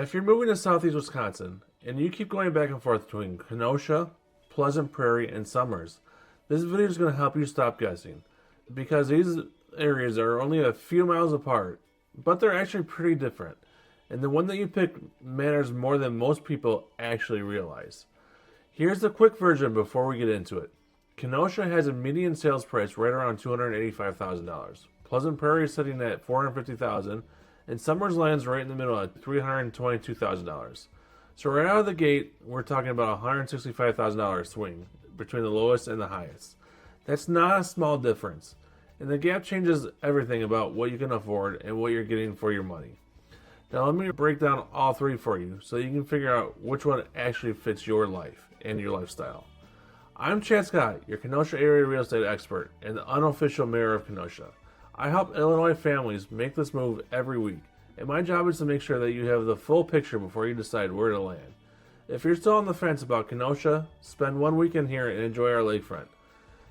If you're moving to southeast Wisconsin and you keep going back and forth between Kenosha, Pleasant Prairie, and Summers, this video is going to help you stop guessing because these areas are only a few miles apart, but they're actually pretty different. And the one that you pick matters more than most people actually realize. Here's the quick version before we get into it. Kenosha has a median sales price right around $285,000. Pleasant Prairie is sitting at $450,000, and Summers lands right in the middle at $322,000. So right out of the gate, we're talking about a $165,000 swing between the lowest and the highest. That's not a small difference, and the gap changes everything about what you can afford and what you're getting for your money. Now let me break down all three for you so you can figure out which one actually fits your life and your lifestyle. I'm Chad Scott, your Kenosha area real estate expert and the unofficial mayor of Kenosha. I help Illinois families make this move every week, and my job is to make sure that you have the full picture before you decide where to land. If you're still on the fence about Kenosha, spend one weekend here and enjoy our lakefront.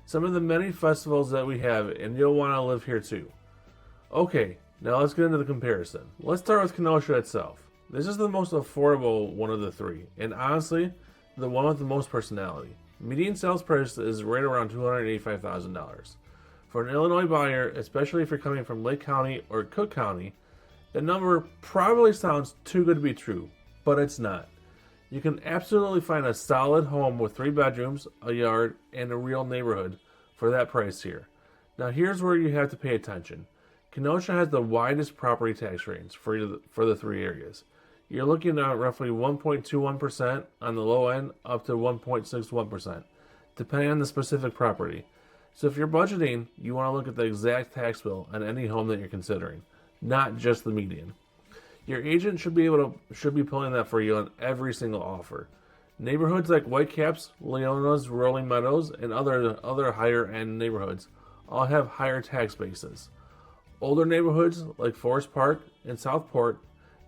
Some of the many festivals that we have, and you'll want to live here too. Okay, now let's get into the comparison. Let's start with Kenosha itself. This is the most affordable one of the three, and honestly, the one with the most personality. Median sales price is right around $285,000. For an Illinois buyer, especially if you're coming from Lake County or Cook County, the number probably sounds too good to be true, but it's not. You can absolutely find a solid home with 3 bedrooms, a yard, and a real neighborhood for that price here. Now here's where you have to pay attention. Kenosha has the widest property tax range for the three areas. You're looking at roughly 1.21% on the low end up to 1.61%, depending on the specific property. So if you're budgeting, you want to look at the exact tax bill on any home that you're considering, not just the median. Your agent should be pulling that for you on every single offer. Neighborhoods like Whitecaps, Leona's, Rolling Meadows, and other higher end neighborhoods all have higher tax bases. Older neighborhoods like Forest Park and Southport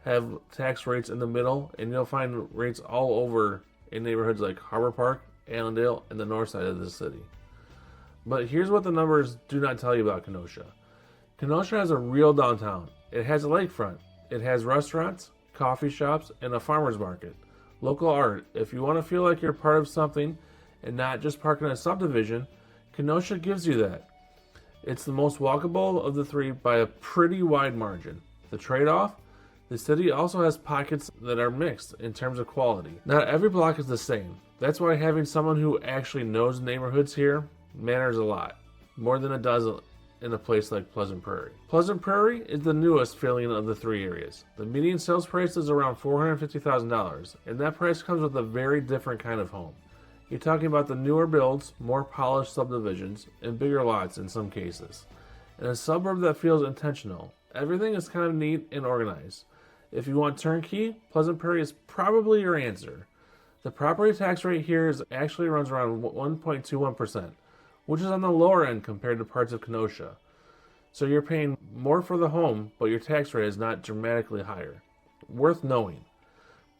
have tax rates in the middle, and you'll find rates all over in neighborhoods like Harbor Park, Allendale, and the north side of the city. But here's what the numbers do not tell you about Kenosha. Kenosha has a real downtown. It has a lakefront. It has restaurants, coffee shops, and a farmer's market. Local art. If you want to feel like you're part of something and not just parking in a subdivision, Kenosha gives you that. It's the most walkable of the three by a pretty wide margin. The trade-off? The city also has pockets that are mixed in terms of quality. Not every block is the same. That's why having someone who actually knows neighborhoods here matters a lot, more than it does in a place like Pleasant Prairie. Pleasant Prairie is the newest filling of the three areas. The median sales price is around $450,000, and that price comes with a very different kind of home. You're talking about the newer builds, more polished subdivisions, and bigger lots in some cases. In a suburb that feels intentional, everything is kind of neat and organized. If you want turnkey, Pleasant Prairie is probably your answer. The property tax rate here actually runs around 1.21%. Which is on the lower end compared to parts of Kenosha. So you're paying more for the home, but your tax rate is not dramatically higher. Worth knowing.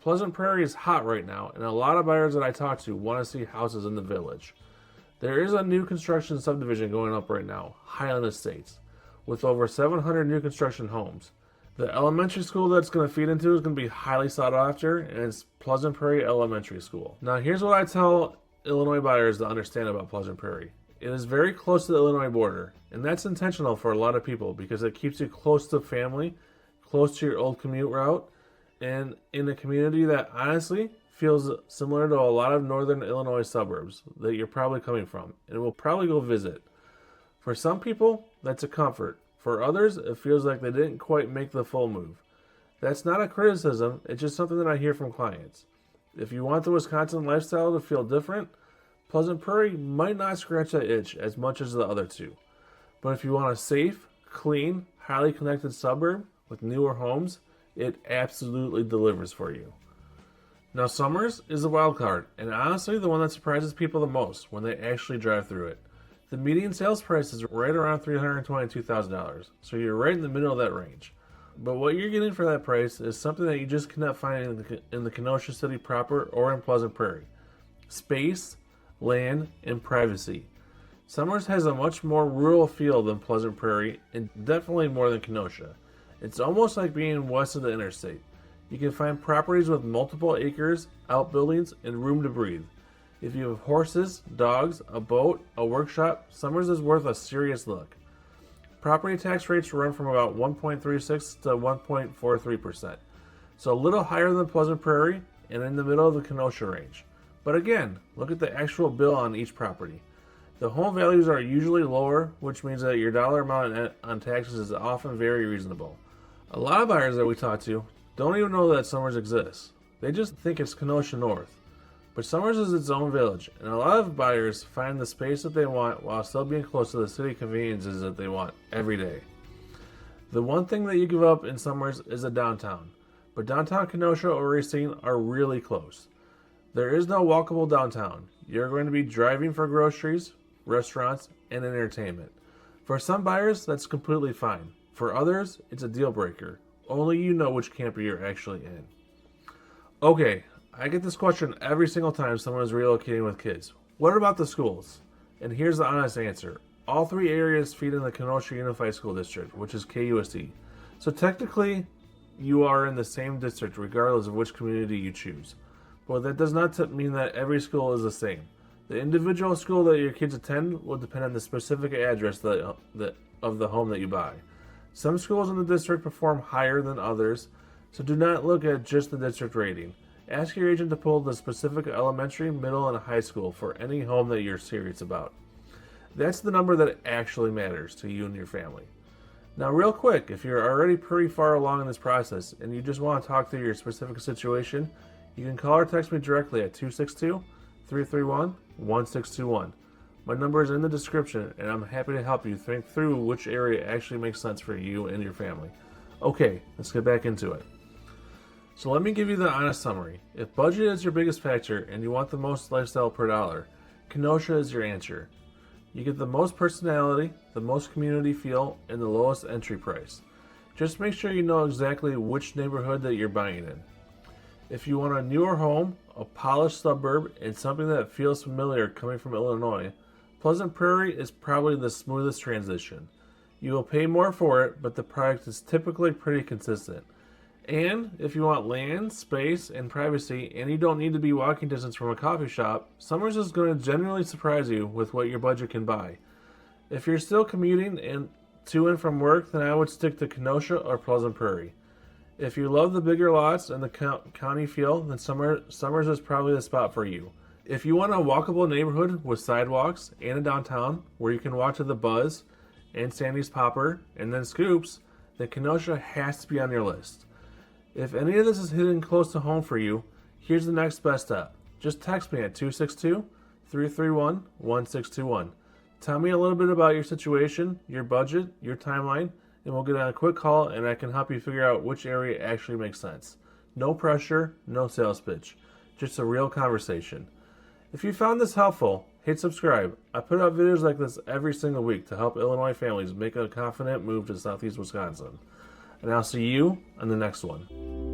Pleasant Prairie is hot right now, and a lot of buyers that I talk to want to see houses in the village. There is a new construction subdivision going up right now, Highland Estates, with over 700 new construction homes. The elementary school that's going to feed into is going to be highly sought after, and it's Pleasant Prairie Elementary School. Now here's what I tell Illinois buyers to understand about Pleasant Prairie. It is very close to the Illinois border, and that's intentional for a lot of people because it keeps you close to family, close to your old commute route, and in a community that honestly feels similar to a lot of northern Illinois suburbs that you're probably coming from and will probably go visit. For some people, that's a comfort. For others, it feels like they didn't quite make the full move. That's not a criticism, it's just something that I hear from clients. If you want the Wisconsin lifestyle to feel different, Pleasant Prairie might not scratch that itch as much as the other two. But if you want a safe, clean, highly connected suburb with newer homes, it absolutely delivers for you. Now Summers is the wild card, and honestly the one that surprises people the most when they actually drive through it. The median sales price is right around $322,000, so you're right in the middle of that range. But what you're getting for that price is something that you just cannot find in the Kenosha city proper or in Pleasant Prairie. Space, land, and privacy. Summers has a much more rural feel than Pleasant Prairie, and definitely more than Kenosha. It's almost like being west of the interstate. You can find properties with multiple acres, outbuildings, and room to breathe. If you have horses, dogs, a boat, a workshop, Summers is worth a serious look. Property tax rates run from about 1.36 to 1.43%, so a little higher than Pleasant Prairie and in the middle of the Kenosha range. But again, look at the actual bill on each property. The home values are usually lower, which means that your dollar amount on taxes is often very reasonable. A lot of buyers that we talk to don't even know that Summers exists. They just think it's Kenosha North. But Summers is its own village, and a lot of buyers find the space that they want while still being close to the city conveniences that they want every day. The one thing that you give up in Summers is the downtown, but downtown Kenosha or Racine are really close. There is no walkable downtown. You're going to be driving for groceries, restaurants, and entertainment. For some buyers, that's completely fine. For others, it's a deal breaker. Only you know which camper you're actually in. Okay, I get this question every single time someone is relocating with kids. What about the schools? And here's the honest answer. All three areas feed in the Kenosha Unified School District, which is KUSD. So technically, you are in the same district regardless of which community you choose. But that does not mean that every school is the same. The individual school that your kids attend will depend on the specific address of the home that you buy. Some schools in the district perform higher than others, so do not look at just the district rating. Ask your agent to pull the specific elementary, middle, and high school for any home that you're serious about. That's the number that actually matters to you and your family. Now, real quick, if you're already pretty far along in this process and you just want to talk through your specific situation, you can call or text me directly at 262-331-1621. My number is in the description, and I'm happy to help you think through which area actually makes sense for you and your family. Okay, let's get back into it. So let me give you the honest summary. If budget is your biggest factor and you want the most lifestyle per dollar, Kenosha is your answer. You get the most personality, the most community feel, and the lowest entry price. Just make sure you know exactly which neighborhood that you're buying in. If you want a newer home, a polished suburb, and something that feels familiar coming from Illinois, Pleasant Prairie is probably the smoothest transition. You will pay more for it, but the product is typically pretty consistent. And if you want land, space, and privacy, and you don't need to be walking distance from a coffee shop, Summers is going to genuinely surprise you with what your budget can buy. If you're still commuting to and from work, then I would stick to Kenosha or Pleasant Prairie. If you love the bigger lots and the county feel, then Summers is probably the spot for you. If you want a walkable neighborhood with sidewalks and a downtown where you can walk to the Buzz and Sandy's Popper and then Scoops, then Kenosha has to be on your list. If any of this is hitting close to home for you, here's the next best step. Just text me at 262-331-1621. Tell me a little bit about your situation, your budget, your timeline, and we'll get on a quick call and I can help you figure out which area actually makes sense. No pressure, no sales pitch. Just a real conversation. If you found this helpful, hit subscribe. I put out videos like this every single week to help Illinois families make a confident move to Southeast Wisconsin. And I'll see you on the next one.